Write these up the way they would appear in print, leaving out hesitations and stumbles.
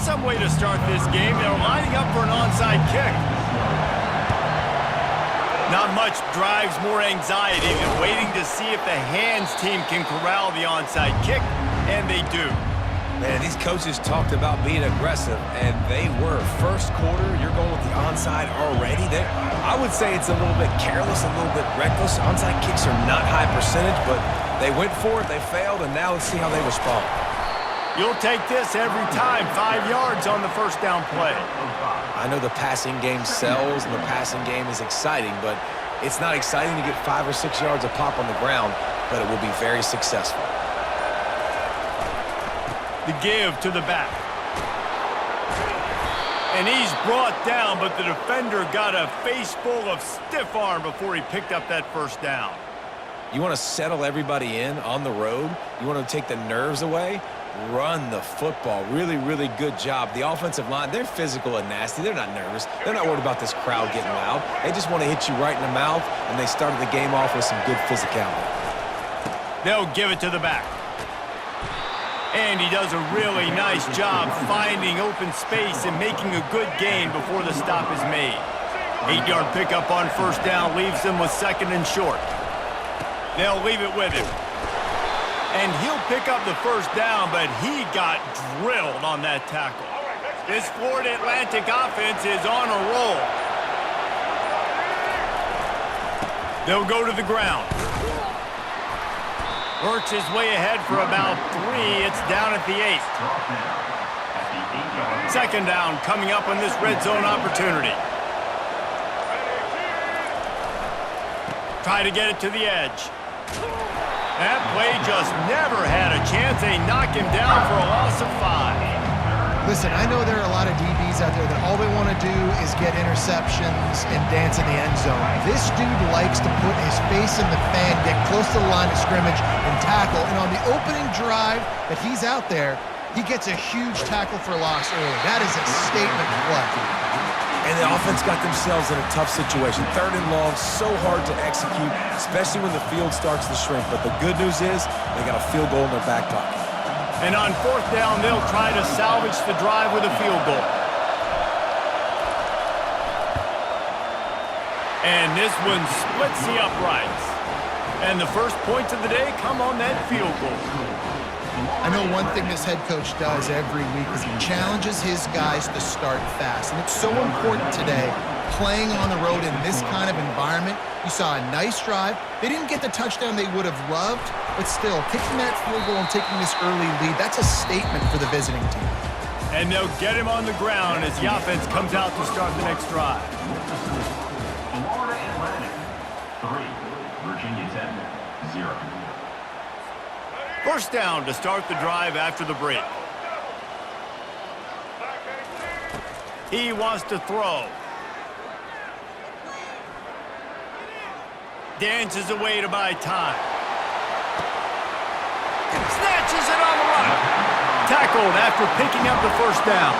That's some way to start this game. They're lining up for an onside kick. Not much drives more anxiety than waiting to see if the hands team can corral the onside kick, and they do. Man, these coaches talked about being aggressive, and they were. First quarter, you're going with the onside already. I would say it's a little bit careless, a little bit reckless. Onside kicks are not high percentage, but they went for it, they failed, and now let's see how they respond. You'll take this every time. 5 yards on the first down play. I know the passing game sells, and the passing game is exciting, but it's not exciting to get 5 or 6 yards of pop on the ground, but it will be very successful. The give to the back. And he's brought down, but the defender got a face full of stiff arm before he picked up that first down. You want to settle everybody in on the road? You want to take the nerves away? Run the football. Really, really good job. The offensive line, they're physical and nasty. They're not nervous. They're not worried about this crowd getting loud. They just want to hit you right in the mouth, and they started the game off with some good physicality. They'll give it to the back. And he does a really nice job finding open space and making a good gain before the stop is made. 8-yard pickup on first down leaves them with second and short. They'll leave it with him. And he'll pick up the first down, but he got drilled on that tackle. This Florida Atlantic offense is on a roll. They'll go to the ground. Works his way ahead for about 3. It's down at the 8. Second down coming up on this red zone opportunity. Try to get it to the edge. That play just never had a chance. They knock him down for a loss of 5. Listen, I know there are a lot of DBs out there that all they want to do is get interceptions and dance in the end zone. This dude likes to put his face in the fan, get close to the line of scrimmage, and tackle. And on the opening drive that he's out there, he gets a huge tackle for loss early. That is a statement play. And the offense got themselves in a tough situation. Third and long, so hard to execute, especially when the field starts to shrink. But the good news is they got a field goal in their back pocket. And on fourth down, they'll try to salvage the drive with a field goal. And this one splits the uprights. And the first points of the day come on that field goal. I know one thing this head coach does every week is he challenges his guys to start fast. And it's so important today, playing on the road in this kind of environment. You saw a nice drive. They didn't get the touchdown they would have loved, but still, kicking that field goal and taking this early lead, that's a statement for the visiting team. And they'll get him on the ground as the offense comes out to start the next drive. Florida Atlantic, 3. Virginia Tech, 0. First down to start the drive after the break. He wants to throw. Dances away to buy time. Snatches it on the run. Tackled after picking up the first down.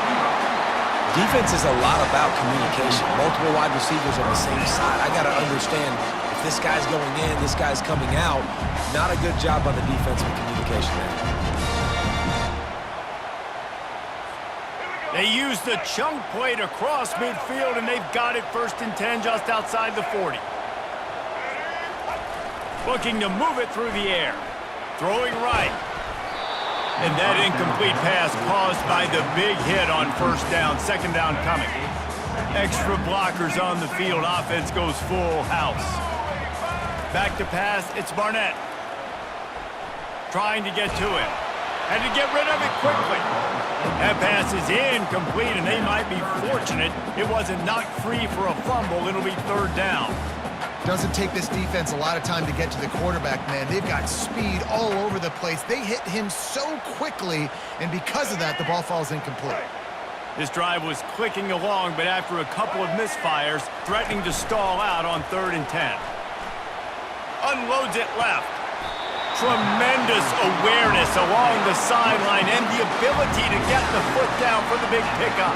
Defense is a lot about communication. Multiple wide receivers on the same side. I got to understand if this guy's going in, this guy's coming out. Not a good job on the defense with communication there. They use the chunk play to cross midfield, and they've got it first and 10 just outside the 40. Looking to move it through the air. Throwing right. And that incomplete pass caused by the big hit on first down. Second down coming. Extra blockers on the field. Offense goes full house. Back to pass. It's Barnett. Trying to get to him. Had to get rid of it quickly. That pass is incomplete, and they might be fortunate it wasn't knocked free for a fumble. It'll be third down. Doesn't take this defense a lot of time to get to the quarterback, man. They've got speed all over the place. They hit him so quickly, and because of that, the ball falls incomplete. This drive was clicking along, but after a couple of misfires, threatening to stall out on 3rd and 10. Unloads it left. Tremendous awareness along the sideline and the ability to get the foot down for the big pickup.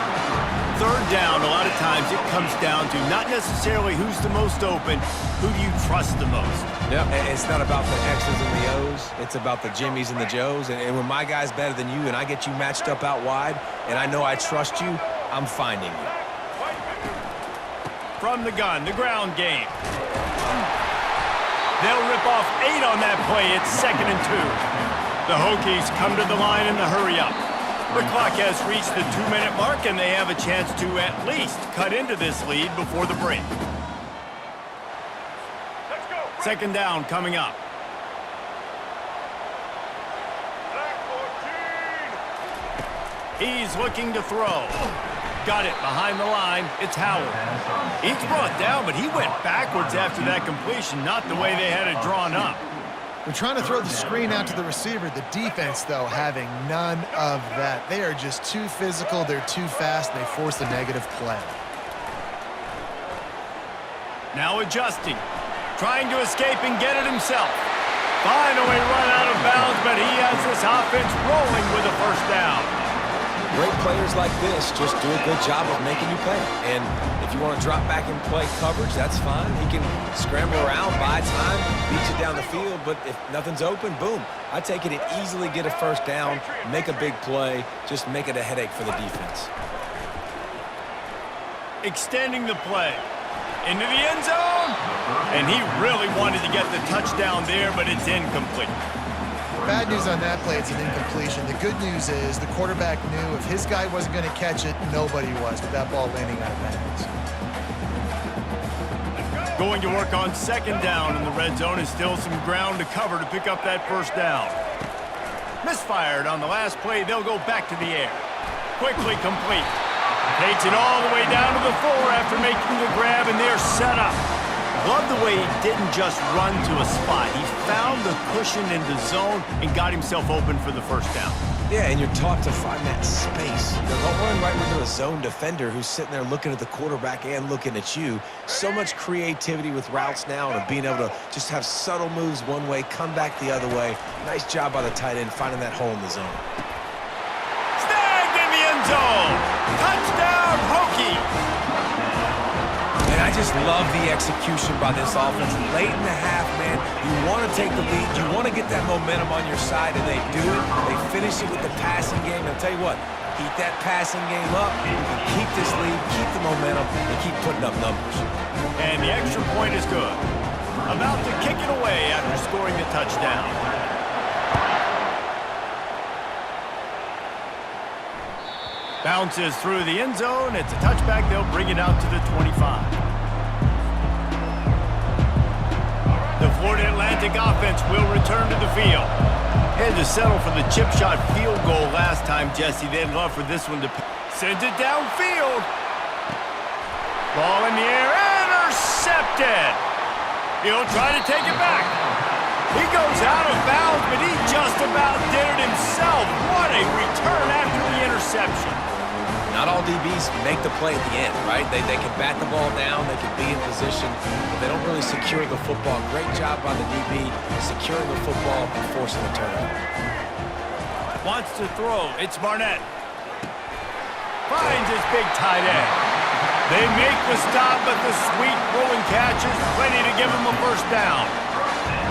third down, a lot of times it comes down to not necessarily who's the most open, who do you trust the most? Yeah, it's not about the X's and the O's. It's about the Jimmies and the Joes. And when my guy's better than you and I get you matched up out wide and I know I trust you, I'm finding you. From the gun, the ground game. They'll rip off 8 on that play. It's 2nd and 2. The Hokies come to the line in the hurry-up. The clock has reached the 2-minute mark, and they have a chance to at least cut into this lead before the break. 2nd down coming up. He's looking to throw. Got it behind the line. It's Howard. He's brought down, but he went backwards after that completion, not the way they had it drawn up. They're trying to throw the screen out to the receiver. The defense, though, having none of that. They are just too physical. They're too fast. And they force a negative play. Now adjusting. Trying to escape and get it himself. Finally run out of bounds, but he has this offense rolling with a first down. Great players like this just do a good job of making you pay. And if you want to drop back and play coverage, that's fine. He can scramble around, buy time, beat you down the field. But if nothing's open, boom. I take it and easily get a first down, make a big play, just make it a headache for the defense. Extending the play. Into the end zone. And he really wanted to get the touchdown there, but it's incomplete. Bad news on that play, it's an incompletion. The good news is the quarterback knew if his guy wasn't going to catch it, nobody was, with that ball landing out of bounds. Going to work on 2nd down in the red zone, and still some ground to cover to pick up that first down. Misfired on the last play. They'll go back to the air. Quickly complete. Takes it all the way down to the 4 after making the grab, and they're set up. Love the way he didn't just run to a spot. He found the cushion in the zone and got himself open for the first down. Yeah, and you're taught to find that space. Don't run right into a zone defender who's sitting there looking at the quarterback and looking at you. So much creativity with routes now and being able to just have subtle moves one way, come back the other way. Nice job by the tight end finding that hole in the zone. Snagged in the end zone. Touchdown, Hokies. And I just love the execution by this offense. Late in the half, man, you want to take the lead. You want to get that momentum on your side, and they do it. They finish it with the passing game. And I'll tell you what, keep that passing game up. You can keep this lead, keep the momentum, and keep putting up numbers. And the extra point is good. About to kick it away after scoring the touchdown. Bounces through the end zone. It's a touchback. They'll bring it out to the 25. The Florida Atlantic offense will return to the field. Had to settle for the chip shot field goal last time, Jesse. They'd love for this one to send it downfield. Ball in the air. Intercepted. He'll try to take it back. He goes out of bounds, but he just about did it himself. What a return after the interception. Not all DBs make the play at the end, right? They can bat the ball down, they can be in position, but they don't really secure the football. Great job by the DB securing the football and forcing the turnover. Wants to throw. It's Barnett. Finds his big tight end. They make the stop, but the sweet throwing catch is plenty to give him a first down.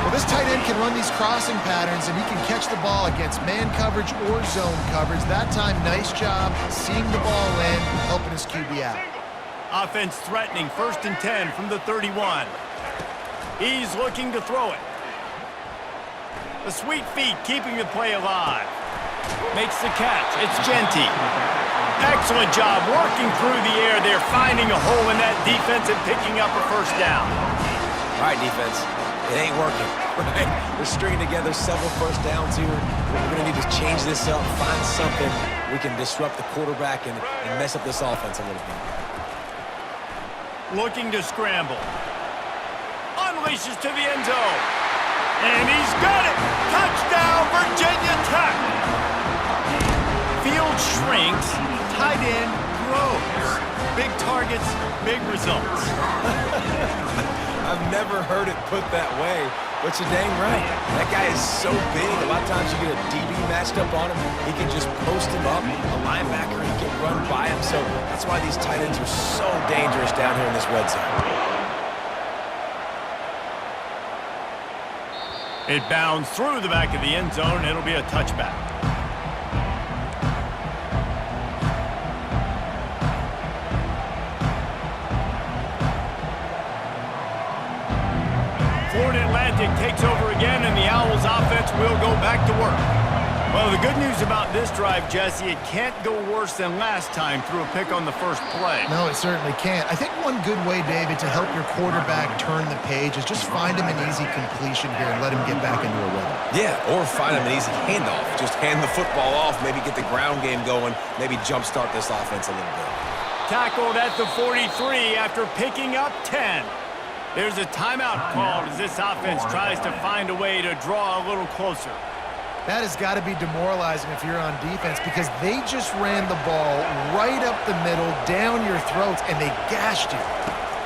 Well, this tight end can run these crossing patterns, and he can catch the ball against man coverage or zone coverage. That time, nice job seeing the ball in, helping his QB out. Offense threatening, 1st and 10 from the 31. He's looking to throw it. The sweet feet keeping the play alive. Makes the catch. It's Genty. Excellent job working through the air. They're finding a hole in that defense and picking up a first down. All right, defense. It ain't working, right? We're stringing together several first downs here. We're going to need to change this up, find something we can disrupt the quarterback and mess up this offense a little bit. Looking to scramble. Unleashes to the end zone. And he's got it! Touchdown, Virginia Tech! Field shrinks, tight end grows. Big targets, big results. I've never heard it put that way, But you're dang right. That guy is so big. A lot of times you get a DB matched up on him. He can just post him up. A linebacker, he can run by him. So that's why these tight ends are so dangerous down here in this red zone. It bounds through the back of the end zone. It'll be a touchback. Florida Atlantic takes over again, and the Owls offense will go back to work. Well, the good news about this drive, Jesse, it can't go worse than last time through a pick on the first play. No, it certainly can't. I think one good way, David, to help your quarterback turn the page is just find him an easy completion here and let him get back into a rhythm. Yeah, or find him an easy handoff. Just hand the football off, maybe get the ground game going, maybe jumpstart this offense a little bit. Tackled at the 43 after picking up 10. There's a timeout called as this offense tries to find a way to draw a little closer. That has got to be demoralizing if you're on defense because they just ran the ball right up the middle, down your throats, and they gashed you.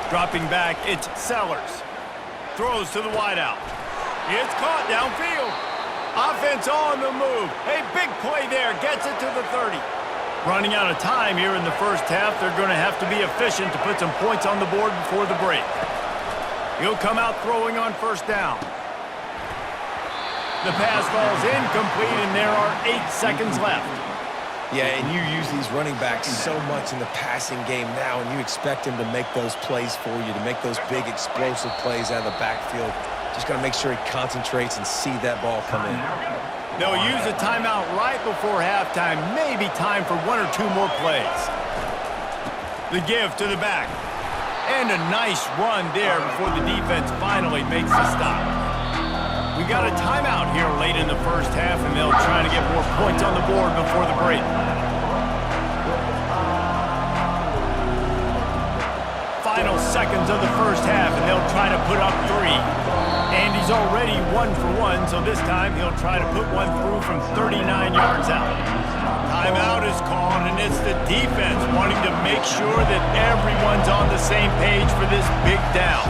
Dropping back, it's Sellers. Throws to the wideout. It's caught downfield. Offense on the move. A big play there. Gets it to the 30. Running out of time here in the first half. They're going to have to be efficient to put some points on the board before the break. He'll come out throwing on first down. The pass falls incomplete, and there are 8 seconds left. Yeah, and you use these running backs so much in the passing game now, and you expect him to make those plays for you, to make those big explosive plays out of the backfield. Just got to make sure he concentrates and see that ball come in. They'll use a timeout right before halftime. Maybe time for 1 or 2 more plays. The give to the back. And a nice run there before the defense finally makes the stop. We got a timeout here late in the first half, and they'll try to get more points on the board before the break. Final seconds of the first half, and they'll try to put up 3. And he's already 1 for 1, so this time he'll try to put one through from 39 yards out. Timeout is called, and it's the defense wanting to make sure that everyone's on the same page for this big down.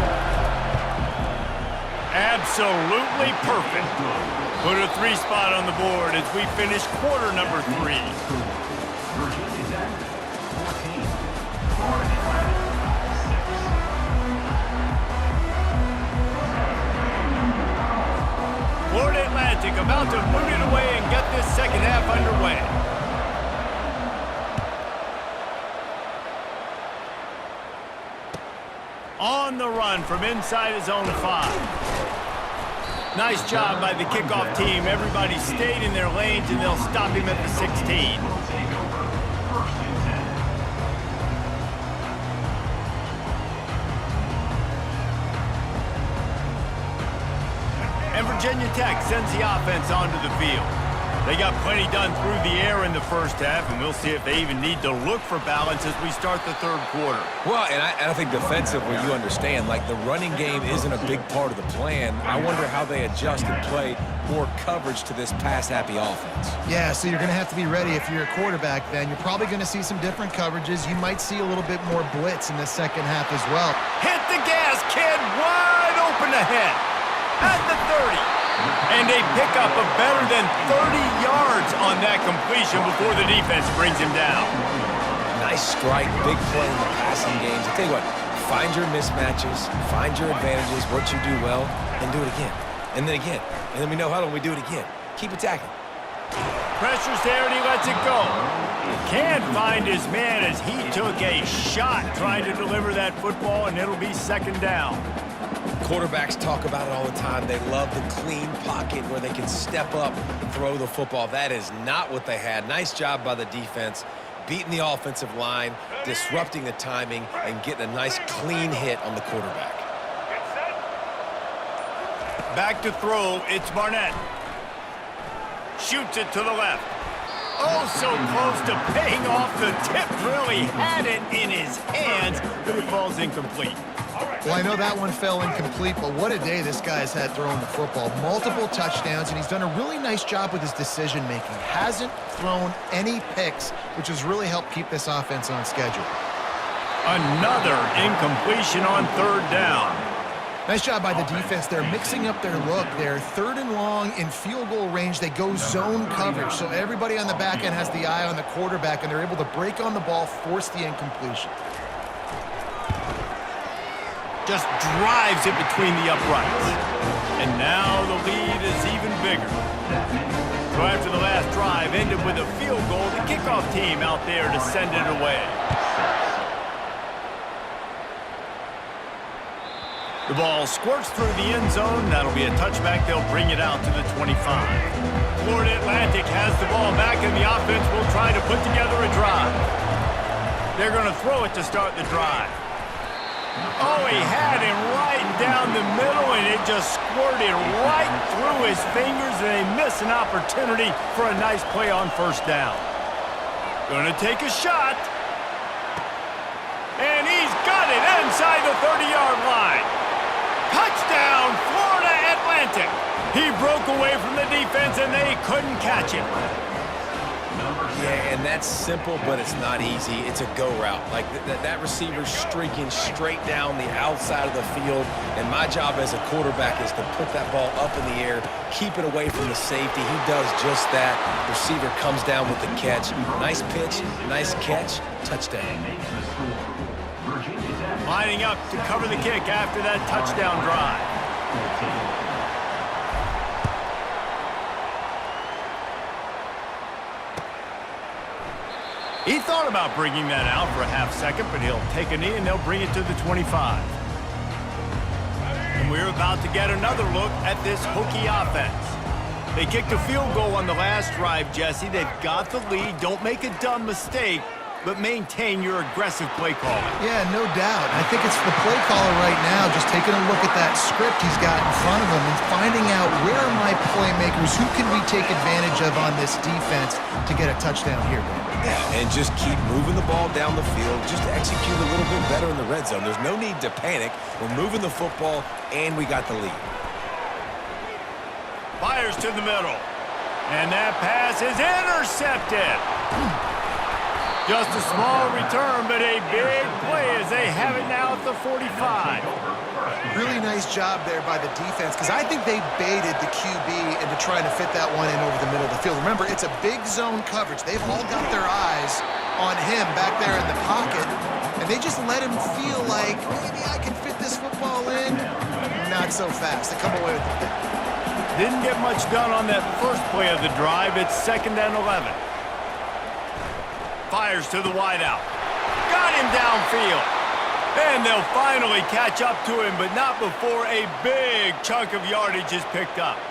Absolutely perfect. Put a 3 spot on the board as we finish quarter number 3. Virginia Tech, 14. Florida Atlantic, 6. Florida Atlantic about to boot it away and get this second half underway. On the run from inside his own 5. Nice job by the kickoff team. Everybody stayed in their lanes, and they'll stop him at the 16. Will take over. First and 10. And Virginia Tech sends the offense onto the field. They got plenty done through the air in the first half, and we'll see if they even need to look for balance as we start the third quarter. Well, and I think defensively, you understand, like the running game isn't a big part of the plan. I wonder how they adjust and play more coverage to this pass-happy offense. Yeah, so you're going to have to be ready if you're a quarterback then. You're probably going to see some different coverages. You might see a little bit more blitz in the second half as well. Hit the gas, kid. Wide open ahead. At the 30. And they pick up a better than 30 yards on that completion before the defense brings him down. Nice strike, big play in the passing games. I tell you what, find your mismatches, find your advantages, what you do well, and do it again. And then again. And then we know how we do it again. Keep attacking. Pressure's there, and he lets it go. Can't find his man as he took a shot trying to deliver that football, and it'll be second down. Quarterbacks talk about it all the time. They love the clean pocket where they can step up, throw the football. That is not what they had. Nice job by the defense, beating the offensive line, disrupting the timing, and getting a nice clean hit on the quarterback. Back to throw, it's Barnett. Shoots it to the left. Oh, so close to paying off the tip. Really had it in his hands, but it falls incomplete. Well, I know that one fell incomplete, but what a day this guy has had throwing the football. Multiple touchdowns, and he's done a really nice job with his decision-making. Hasn't thrown any picks, which has really helped keep this offense on schedule. Another incompletion on third down. Nice job by the defense. They're mixing up their look. They're 3rd and long in field goal range. They go zone coverage. So everybody on the back end has the eye on the quarterback, and they're able to break on the ball, force the incompletion. Just drives it between the uprights. And now the lead is even bigger. So after the last drive ended with a field goal, the kickoff team out there to send it away. The ball squirts through the end zone. That'll be a touchback. They'll bring it out to the 25. Florida Atlantic has the ball back, and the offense will try to put together a drive. They're going to throw it to start the drive. Oh, he had him right down the middle, and it just squirted right through his fingers, and they miss an opportunity for a nice play on first down. Going to take a shot. And he's got it inside the 30-yard line. Touchdown, Florida Atlantic. He broke away from the defense, and they couldn't catch him. Yeah, and that's simple, but it's not easy. It's a go route. Like that receiver's streaking straight down the outside of the field, and my job as a quarterback is to put that ball up in the air, keep it away from the safety. He does just that. Receiver comes down with the catch. Nice pitch, nice catch, touchdown. Lining up to cover the kick after that touchdown drive. He thought about bringing that out for a half second, but he'll take a knee and they'll bring it to the 25. And we're about to get another look at this Hokie offense. They kicked a field goal on the last drive, Jesse. They've got the lead. Don't make a dumb mistake, but maintain your aggressive play calling. Yeah, no doubt. I think it's the play caller right now just taking a look at that script he's got in front of him and finding out where are my playmakers, who can we take advantage of on this defense to get a touchdown here, Dan? Yeah, and just keep moving the ball down the field. Just execute a little bit better in the red zone. There's no need to panic. We're moving the football, and we got the lead. Fires to the middle. And that pass is intercepted. Just a small return, but a big play as they have it now at the 45. Really nice job there by the defense, because I think they baited the QB into trying to fit that one in over the middle of the field. Remember, it's a big zone coverage. They've all got their eyes on him back there in the pocket, and they just let him feel like, maybe I can fit this football in. Not so fast. They come away with the pick. Didn't get much done on that first play of the drive. It's 2nd and 11. Fires to the wideout. Got him downfield. And they'll finally catch up to him, but not before a big chunk of yardage is picked up.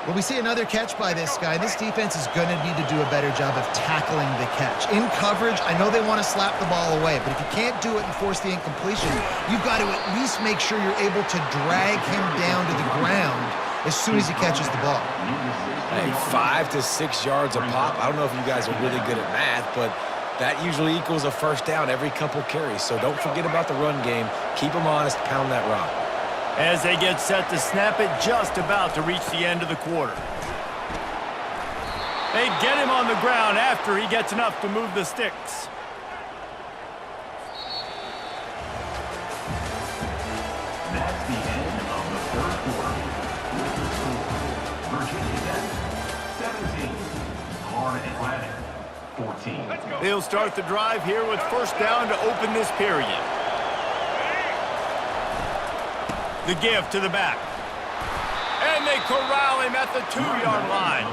Well, we see another catch by this guy. This defense is going to need to do a better job of tackling the catch. In coverage, I know they want to slap the ball away, but if you can't do it and force the incompletion, you've got to at least make sure you're able to drag him down to the ground as soon as he catches the ball. Hey, 5 to 6 yards a pop. I don't know if you guys are really good at math, but that usually equals a first down every couple carries. So don't forget about the run game. Keep them honest, pound that rock. As they get set to snap it, just about to reach the end of the quarter. They get him on the ground after he gets enough to move the sticks. That's the end of the first quarter. Virginia Tech, 17. Florida Atlantic, 14. They'll start the drive here with first down to open this period. The give to the back. And they corral him at the 2-yard line.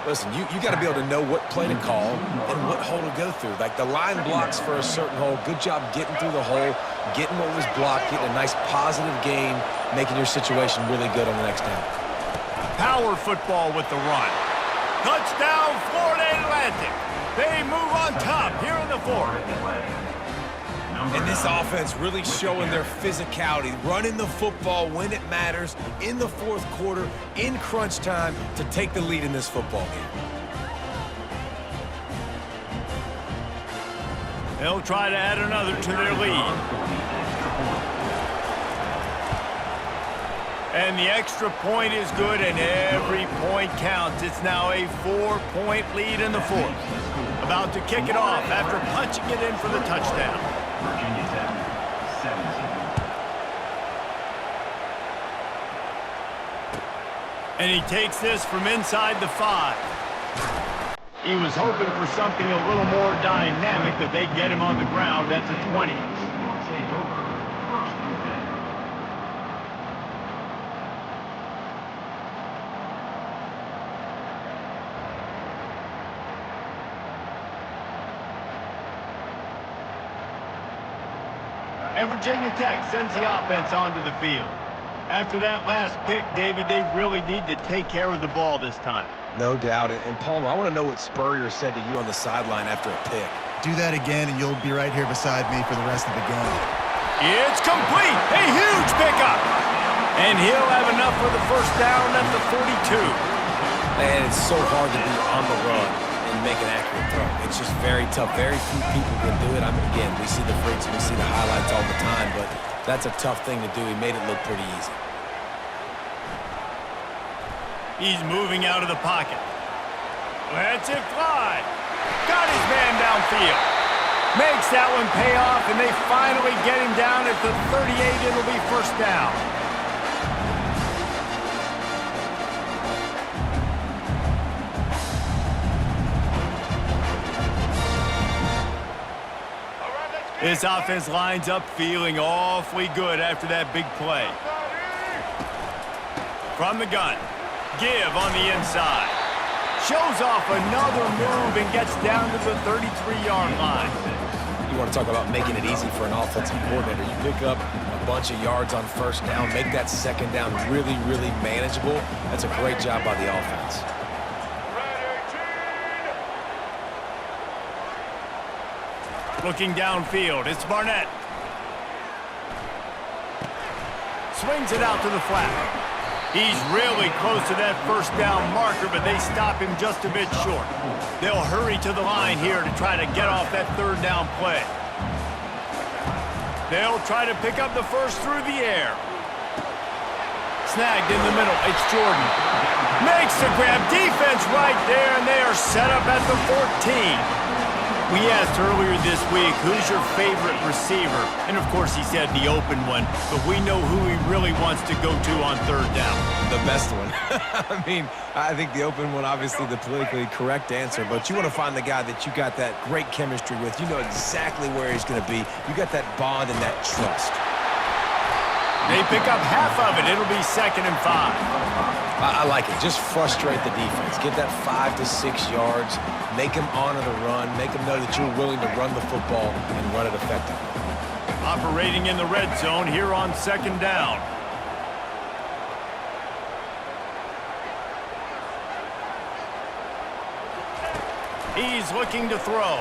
Listen, you got to be able to know what play to call and what hole to go through. Like the line blocks for a certain hole. Good job getting through the hole, getting what was blocked, getting a nice positive gain, making your situation really good on the next down. Power football with the run. Touchdown, Florida Atlantic. They move on top here in the 4th. And this offense really showing their physicality, running the football when it matters, in the 4th quarter, in crunch time, to take the lead in this football game. They'll try to add another to their lead. And the extra point is good, and every point counts. It's now a 4-point lead in the 4th. About to kick it off after punching it in for the touchdown. Virginia Tech, 17. And he takes this from inside the 5. He was hoping for something a little more dynamic, that they'd get him on the ground. That's a 20. And Virginia Tech sends the offense onto the field. After that last pick, David, they really need to take care of the ball this time. No doubt. And Palmer, I want to know what Spurrier said to you on the sideline after a pick. Do that again, and you'll be right here beside me for the rest of the game. It's complete. A huge pickup. And he'll have enough for the first down at the 42. And it's so hard to be on the run and make an accurate throw. It's just very tough. Very few people can do it. I mean, again, we see the freaks, we see the highlights all the time, but that's a tough thing to do. He made it look pretty easy. He's moving out of the pocket. Lets it fly. Got his man downfield. Makes that one pay off, and they finally get him down at the 38. It'll be first down. This offense lines up feeling awfully good after that big play. From the gun. Give on the inside. Shows off another move and gets down to the 33-yard line. You want to talk about making it easy for an offensive coordinator. You pick up a bunch of yards on first down, make that second down really, really manageable. That's a great job by the offense. Looking downfield, it's Barnett. Swings it out to the flat. He's really close to that first down marker, but they stop him just a bit short. They'll hurry to the line here to try to get off that third down play. They'll try to pick up the first through the air. Snagged in the middle, it's Jordan. Makes the grab, defense right there, and they are set up at the 14. We asked earlier this week, who's your favorite receiver? And, of course, he said the open one, but we know who he really wants to go to on third down. The best one. I mean, I think the open one, obviously the politically correct answer, but you want to find the guy that you got that great chemistry with. You know exactly where he's going to be. You got that bond and that trust. They pick up half of it. It'll be 2nd and 5. I like it. Just frustrate the defense. Get that 5 to 6 yards. Make them honor the run. Make them know that you're willing to run the football and run it effectively. Operating in the red zone here on 2nd down. He's looking to throw.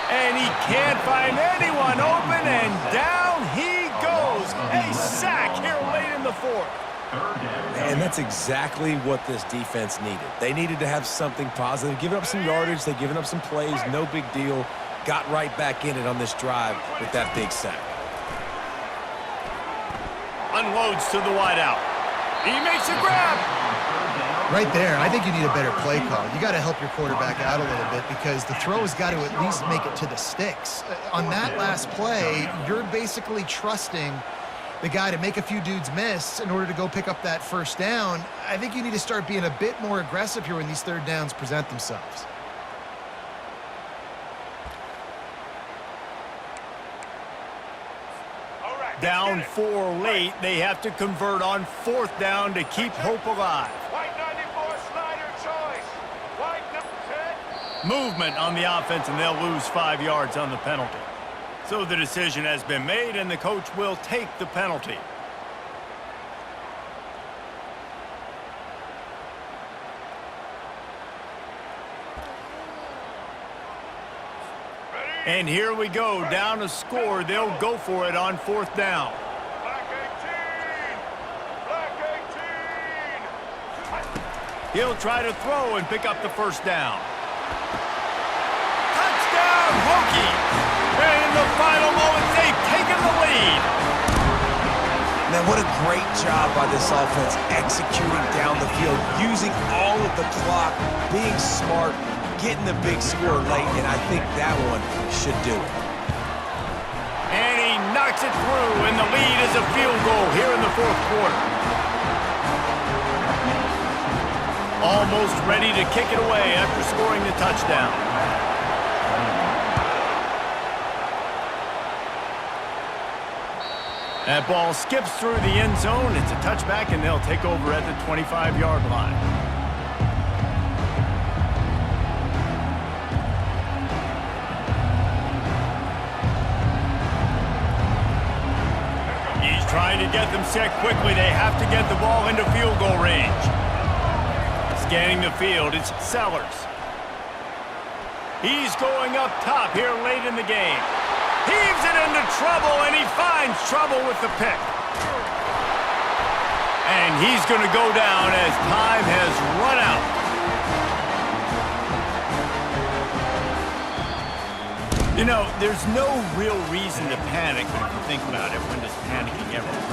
And he can't find anyone open, and down he goes. A sack here late in the 4th. And that's exactly what this defense needed. They needed to have something positive. Giving up some yardage, they've given up some plays, no big deal. Got right back in it on this drive with that big sack. Unloads to the wideout. He makes a grab. Right there, I think you need a better play call. You got to help your quarterback out a little bit because the throw has got to at least make it to the sticks. On that last play, you're basically trusting the guy to make a few dudes miss in order to go pick up that first down. I think you need to start being a bit more aggressive here when these third downs present themselves. Down 4 late, they have to convert on 4th down to keep hope alive. Movement on the offense, and they'll lose 5 yards on the penalty. So the decision has been made, and the coach will take the penalty. And here we go, down a score. They'll go for it on 4th down. He'll try to throw and pick up the first down. Touchdown, Hokies! And in the final moments, they've taken the lead. Man, what a great job by this offense executing down the field, using all of the clock, being smart, getting the big score late, and I think that one should do it. And he knocks it through, and the lead is a field goal here in the 4th quarter. Almost ready to kick it away after scoring the touchdown. That ball skips through the end zone. It's a touchback, and they'll take over at the 25-yard line. He's trying to get them set quickly. They have to get the ball into field goal range. Scanning the field, it's Sellers. He's going up top here late in the game. Heaves it into trouble, and he finds trouble with the pick. And he's going to go down as time has run out. You know, there's no real reason to panic, but if you think about it, when does panicking ever really